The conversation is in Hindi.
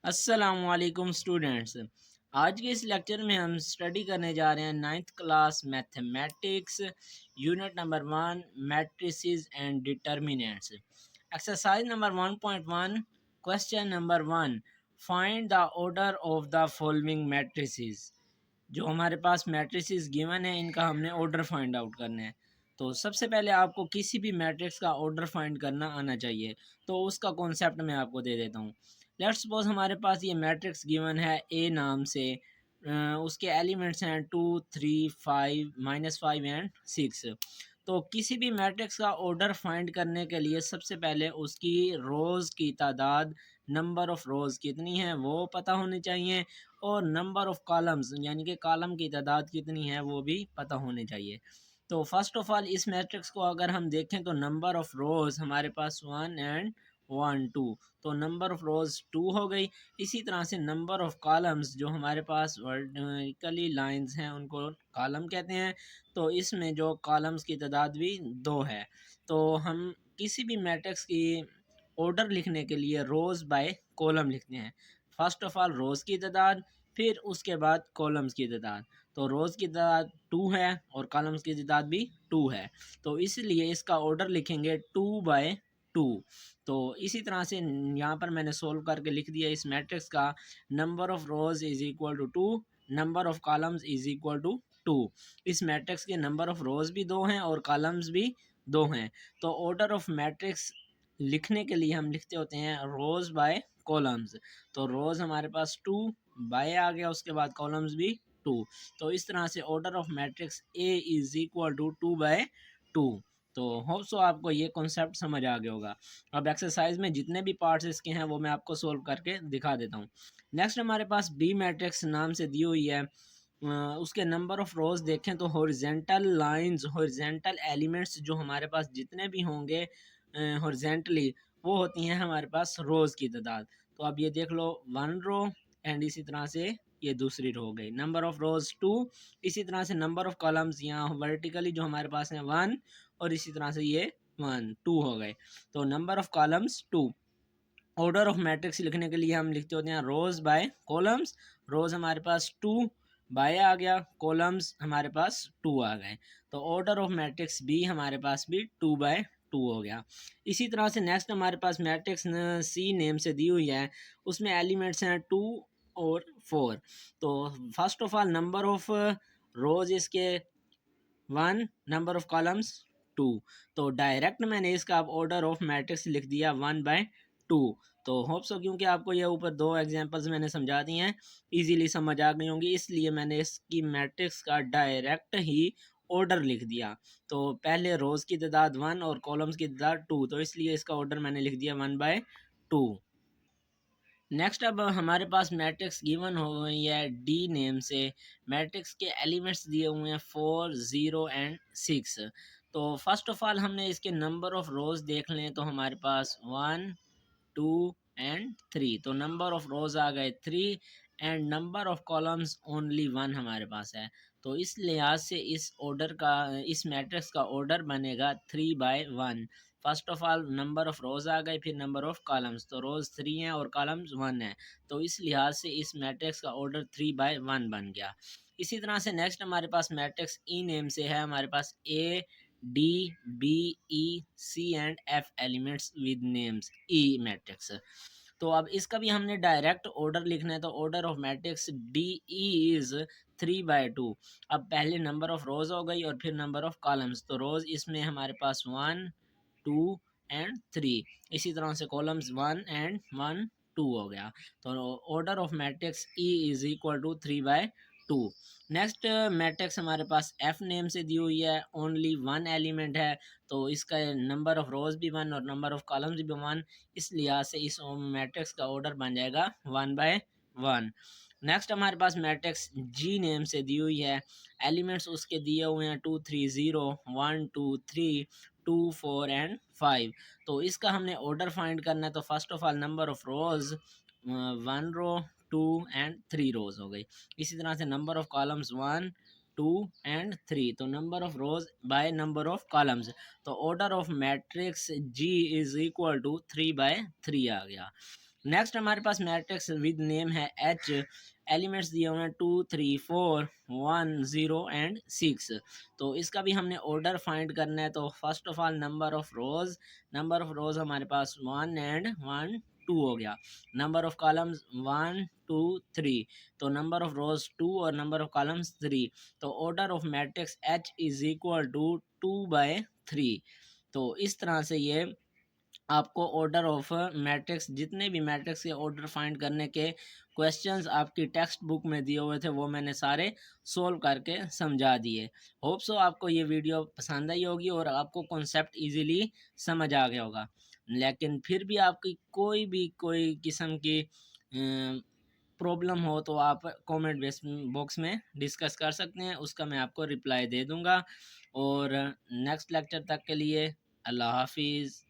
अस्सलामुअलैकुम स्टूडेंट्स। आज के इस लेक्चर में हम स्टडी करने जा रहे हैं ninth class mathematics unit number 1 matrices and determinants. Exercise number 1.1 question number 1, find the order of the following matrices. जो हमारे पास मैट्रिसेस गिवन है इनका हमने ऑर्डर फाइंड आउट करना है। तो सबसे पहले आपको किसी भी मैट्रिक्स का ऑर्डर फाइंड करना आना चाहिए। तो उसका कॉन्सेप्ट मैं आपको दे देता हूँ। लेट्स सपोज हमारे पास ये मैट्रिक्स गिवन है ए नाम से। उसके एलिमेंट्स हैं 2, 3, 5, -5 एंड 6। तो किसी भी मैट्रिक्स का ऑर्डर फाइंड करने के लिए सबसे पहले उसकी रोज़ की तादाद, नंबर ऑफ़ रोज़ कितनी है वो पता होनी चाहिए, और नंबर ऑफ़ कॉलम्स यानी कि कॉलम की तादाद कितनी है वो भी पता होनी चाहिए। तो फर्स्ट ऑफ़ ऑल इस मैट्रिक्स को अगर हम देखें तो नंबर ऑफ़ रोज़ हमारे पास 1 एंड 1 2, तो नंबर ऑफ़ रोज़ 2 हो गई। इसी तरह से नंबर ऑफ़ कॉलम्स जो हमारे पास वर्टिकली लाइंस हैं उनको कॉलम कहते हैं। तो इसमें जो कॉलम्स की तादाद भी 2 है। तो हम किसी भी मैट्रिक्स की ऑर्डर लिखने के लिए रोज़ बाय कॉलम लिखते हैं। फर्स्ट ऑफ ऑल रोज़ की तादाद, फिर उसके बाद कॉलम्स की तादाद। तो रोज़ की तादाद 2 है और कॉलम्स की तादाद भी 2 है। तो इसलिए इसका ऑर्डर लिखेंगे 2/2। तो इसी तरह से यहाँ पर मैंने सोल्व करके लिख दिया इस मैट्रिक्स का, number of rows is equal to 2, number of columns is equal to 2। इस मैट्रिक्स के नंबर ऑफ़ रोज़ भी 2 हैं और कॉलम्स भी 2 हैं। तो ऑर्डर ऑफ़ मैट्रिक्स लिखने के लिए हम लिखते होते हैं रोज़ बाय कॉलम्स। तो रोज़ हमारे पास 2 बाय आ गया, उसके बाद कॉलम्स भी 2। तो इस तरह से order of matrix A is equal to 2/2। तो होप सो आपको ये कॉन्सेप्ट समझ आ गया होगा। अब एक्सरसाइज में जितने भी पार्ट्स इसके हैं वो मैं आपको सोल्व करके दिखा देता हूँ। नेक्स्ट हमारे पास बी मैट्रिक्स नाम से दी हुई है। उसके नंबर ऑफ़ रोज़ देखें तो हॉरिजेंटल लाइंस, हॉरिजेंटल एलिमेंट्स जो हमारे पास जितने भी होंगे हॉरिजेंटली, वो होती हैं हमारे पास रोज़ की तादाद। तो अब ये देख लो 1 रो एंड इसी तरह से ये दूसरी रो हो गई। नंबर ऑफ़ रोज़ 2, इसी तरह से नंबर ऑफ़ कॉलम्स यहाँ वर्टिकली जो हमारे पास हैं 1, और इसी तरह से ये 1 2 हो गए। तो number of columns 2। Order of matrix लिखने के लिए हम लिखते होते हैं रोज़ बाय कॉलम्स। रोज़ हमारे पास 2 बाय आ गया, कॉलम्स हमारे पास 2 आ गए। तो ऑर्डर ऑफ मैट्रिक्स बी हमारे पास भी 2/2 हो गया। इसी तरह से नेक्स्ट हमारे पास मैट्रिक्स सी नेम से दी हुई है। उसमें एलिमेंट्स हैं 2 और 4। तो first of all number of rows इसके 1, नंबर ऑफ कॉलम्स 2। तो डायरेक्ट मैंने इसका अब ऑर्डर ऑफ मैट्रिक्स लिख दिया 1/2। तो होप सो क्योंकि आपको ये ऊपर 2 एग्जांपल्स मैंने समझा दी हैं, इजीली समझ आ गई होंगी, इसलिए मैंने इसकी मैट्रिक्स का डायरेक्ट ही ऑर्डर लिख दिया। तो पहले रोज़ की तादाद 1 और कॉलम्स की तादाद 2, तो इसलिए इसका ऑर्डर मैंने लिख दिया 1/2। नेक्स्ट अब हमारे पास मैट्रिक्स गिवन हो गई है डी नेम से। मैट्रिक्स के एलिमेंट्स दिए हुए हैं 4, 0 एंड 6। तो फर्स्ट ऑफ ऑल हमने इसके नंबर ऑफ रोज़ देख लें तो हमारे पास 1, 2 एंड 3। तो नंबर ऑफ रोज़ आ गए 3 and number of columns only 1 हमारे पास है। तो इस लिहाज से इस ऑर्डर का, इस मैट्रिक्स का ऑर्डर बनेगा 3/1। First of all number of rows आ गए, फिर नंबर ऑफ कॉलम्स। तो रोज़ 3 हैं और कॉलम्स 1 है। तो इस लिहाज से इस मैट्रिक्स का ऑर्डर 3/1 बन गया। इसी तरह से नेक्स्ट हमारे पास मैट्रिक्स ई नेम से है। हमारे पास A, D, B, E, C and F elements with names E matrix. तो अब इसका भी हमने डायरेक्ट ऑर्डर लिखना है। तो order of matrix D E is 3/2। अब पहले नंबर ऑफ रोज़ हो गई और फिर नंबर ऑफ कॉलम्स। तो रोज़ इसमें हमारे पास 1, 2 एंड 3। इसी तरह से कॉलम्स 1 एंड 1, 2 हो गया। तो order of matrix E is equal to 3/2। Next matrix हमारे पास एफ नेम से दी हुई है। ओनली 1 एलिमेंट है। तो इसका नंबर ऑफ रोज़ भी 1 और नंबर ऑफ कॉलम्स भी 1। इस लिहाज से इस मैट्रिक्स का ऑर्डर बन जाएगा 1/1। नेक्स्ट हमारे पास मैट्रिक्स जी नेम से दी हुई है। एलिमेंट्स उसके दिए हुए हैं 2, 3, 0, 1, 2, 3, 2, 4 एंड 5। तो इसका हमने ऑर्डर फाइंड करना है। तो first of all number of rows 1 row, 2 and 3 rows हो गई। इसी तरह से नंबर ऑफ कॉलम्स 1, 2 एंड 3। तो number of rows by number of columns. तो order of matrix G is equal to 3/3 आ गया। नेक्स्ट हमारे पास मैट्रिक्स विद नेम है एच, एलिमेंट्स दिए हुए हैं 2 3 4 1 0 एंड 6। तो इसका भी हमने ऑर्डर फाइंड करना है। तो first of all number of रोज हमारे पास 1 एंड 1 2 हो गया। नंबर ऑफ कॉलम्स 1 2 3, तो नंबर ऑफ रोज 2 और नंबर ऑफ कॉलम्स 3। तो order of matrix H is equal to 2/3। तो इस तरह से ये आपको ऑर्डर ऑफ मैट्रिक्स, जितने भी मैट्रिक्स के ऑर्डर फाइंड करने के क्वेश्चंस आपकी टेक्स्ट बुक में दिए हुए थे वो मैंने सारे सोल्व करके समझा दिए। होप सो आपको ये वीडियो पसंद आई होगी और आपको कॉन्सेप्ट इजीली समझ आ गया होगा। लेकिन फिर भी आपकी कोई किस्म की प्रॉब्लम हो तो आप कमेंट बॉक्स में डिस्कस कर सकते हैं, उसका मैं आपको रिप्लाई दे दूंगा। और नेक्स्ट लेक्चर तक के लिए अल्लाह हाफिज़।